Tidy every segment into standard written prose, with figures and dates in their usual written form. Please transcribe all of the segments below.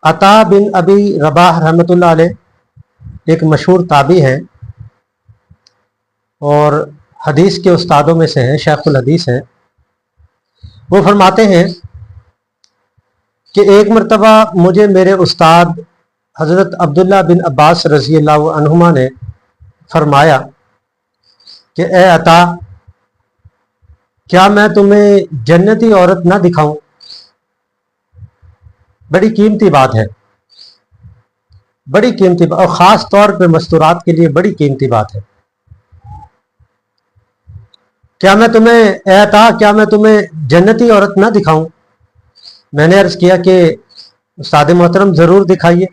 عطا بن ابی رباح رحمۃ اللہ علیہ ایک مشہور تابعی ہیں اور حدیث کے استادوں میں سے ہیں، شیخ الحدیث ہیں۔ وہ فرماتے ہیں کہ ایک مرتبہ مجھے میرے استاد حضرت عبداللہ بن عباس رضی اللہ عنہما نے فرمایا کہ اے عطا، کیا میں تمہیں جنتی عورت نہ دکھاؤں؟ بڑی قیمتی بات ہے، بڑی قیمتی بات، اور خاص طور پہ مستورات کے لیے بڑی قیمتی بات ہے۔ کیا میں تمہیں اے عطا، کیا میں تمہیں جنتی عورت نہ دکھاؤں؟ میں نے عرض کیا کہ استاد محترم ضرور دکھائیے۔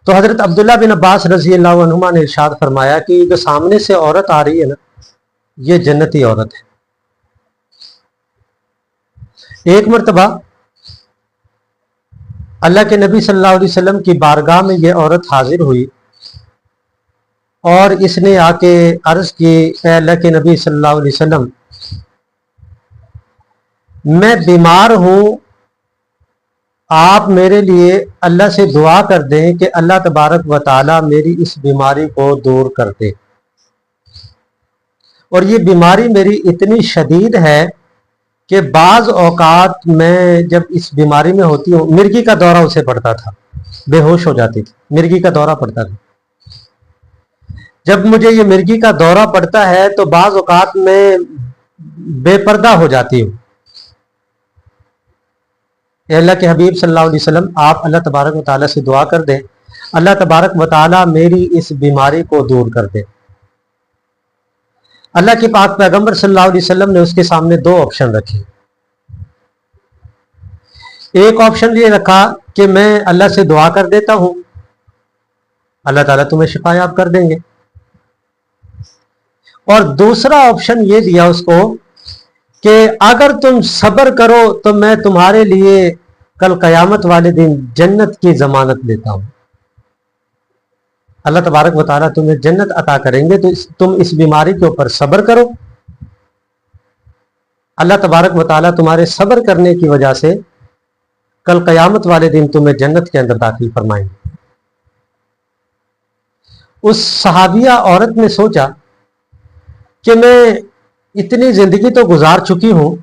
تو حضرت عبداللہ بن عباس رضی اللہ عنہما نے ارشاد فرمایا کہ جو سامنے سے عورت آ رہی ہے نا، یہ جنتی عورت ہے۔ ایک مرتبہ اللہ کے نبی صلی اللہ علیہ وسلم کی بارگاہ میں یہ عورت حاضر ہوئی اور اس نے آ کے عرض کی، اے اللہ کے نبی صلی اللہ علیہ وسلم، میں بیمار ہوں، آپ میرے لیے اللہ سے دعا کر دیں کہ اللہ تبارک و تعالی میری اس بیماری کو دور کر دے۔ اور یہ بیماری میری اتنی شدید ہے کہ بعض اوقات میں جب اس بیماری میں ہوتی ہوں، مرگی کا دورہ اسے پڑتا تھا، بے ہوش ہو جاتی تھی، مرگی کا دورہ پڑتا تھا۔ جب مجھے یہ مرگی کا دورہ پڑتا ہے تو بعض اوقات میں بے پردہ ہو جاتی ہوں۔ اے اللہ کے حبیب صلی اللہ علیہ وسلم، آپ اللہ تبارک و تعالیٰ سے دعا کر دیں، اللہ تبارک و تعالیٰ میری اس بیماری کو دور کر دے۔ اللہ کے پاک پیغمبر صلی اللہ علیہ وسلم نے اس کے سامنے دو آپشن رکھے۔ ایک آپشن یہ رکھا کہ میں اللہ سے دعا کر دیتا ہوں، اللہ تعالیٰ تمہیں شفا یاب کر دیں گے۔ اور دوسرا آپشن یہ دیا اس کو کہ اگر تم صبر کرو تو میں تمہارے لیے کل قیامت والے دن جنت کی ضمانت لیتا ہوں۔ اللہ تبارک و تعالیٰ تمہیں جنت عطا کریں گے تو تم اس بیماری کے اوپر صبر کرو، اللہ تبارک و تعالیٰ تمہارے صبر کرنے کی وجہ سے کل قیامت والے دن تمہیں جنت کے اندر داخل فرمائیں گے۔ اس صحابیہ عورت نے سوچا کہ میں اتنی زندگی تو گزار چکی ہوں،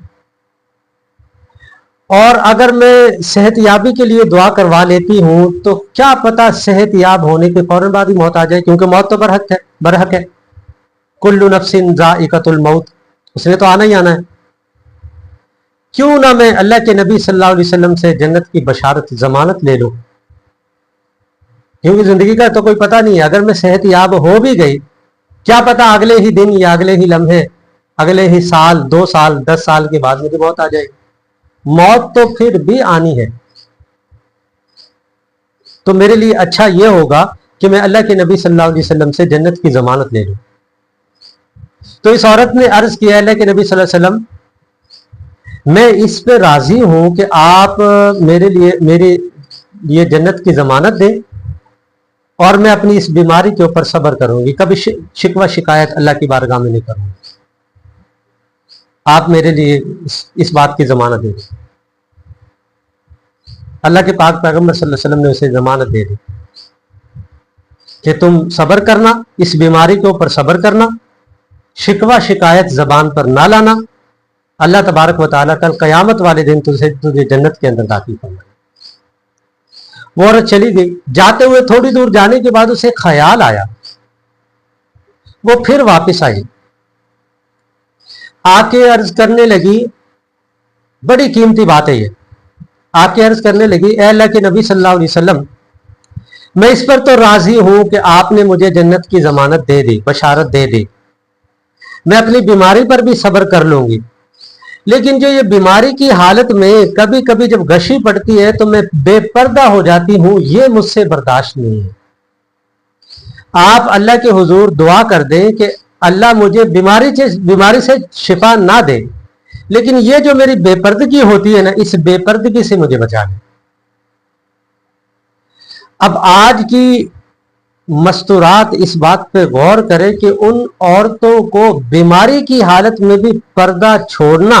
اور اگر میں صحت یابی کے لیے دعا کروا لیتی ہوں تو کیا پتہ صحت یاب ہونے کے فوراً بعد ہی موت آ جائے، کیونکہ موت تو برحق ہے، کل نفس ذائقۃ الموت، اس نے تو آنا ہی آنا ہے۔ کیوں نہ میں اللہ کے نبی صلی اللہ علیہ وسلم سے جنت کی بشارت ضمانت لے لوں، کیونکہ زندگی کا تو کوئی پتہ نہیں ہے، اگر میں صحت یاب ہو بھی گئی، کیا پتہ اگلے ہی دن یا اگلے ہی لمحے، اگلے ہی سال، 2 سال، 10 سال کے بعد مجھے موت آ جائے گی۔ موت تو پھر بھی آنی ہے، تو میرے لیے اچھا یہ ہوگا کہ میں اللہ کے نبی صلی اللہ علیہ وسلم سے جنت کی ضمانت لے لوں۔ تو اس عورت نے عرض کیا، اللہ کے نبی صلی اللہ علیہ وسلم، میں اس پہ راضی ہوں کہ آپ میرے لیے جنت کی ضمانت دیں، اور میں اپنی اس بیماری کے اوپر صبر کروں گی، کبھی شکوہ شکایت اللہ کی بارگاہ میں نہیں کروں گی، آپ میرے لیے اس بات کی ضمانت دے دیں۔ اللہ کے پاک پیغمبر صلی اللہ علیہ وسلم نے اسے ضمانت دے دی کہ تم صبر کرنا، اس بیماری کے اوپر صبر کرنا، شکوہ شکایت زبان پر نہ لانا، اللہ تبارک و تعالیٰ کل قیامت والے دن تجھے جنت کے اندر داخل کرنا۔ وہ عورت چلی گئی، جاتے ہوئے تھوڑی دور جانے کے بعد اسے خیال آیا، وہ پھر واپس آئی، آ کے عرض کرنے لگی، بڑی قیمتی بات ہے یہ، آ کے عرض کرنے لگی، اے اللہ کے نبی صلی اللہ علیہ وسلم، میں اس پر تو راضی ہوں کہ آپ نے مجھے جنت کی ضمانت دے دی، بشارت دے دی، میں اپنی بیماری پر بھی صبر کر لوں گی، لیکن جو یہ بیماری کی حالت میں کبھی کبھی جب غشی پڑتی ہے تو میں بے پردہ ہو جاتی ہوں، یہ مجھ سے برداشت نہیں ہے۔ آپ اللہ کے حضور دعا کر دیں کہ اللہ مجھے بیماری سے شفا نہ دے، لیکن یہ جو میری بے پردگی ہوتی ہے نا، اس بے پردگی سے مجھے بچا لیں۔ اب آج کی مستورات اس بات پہ غور کرے کہ ان عورتوں کو بیماری کی حالت میں بھی پردہ چھوڑنا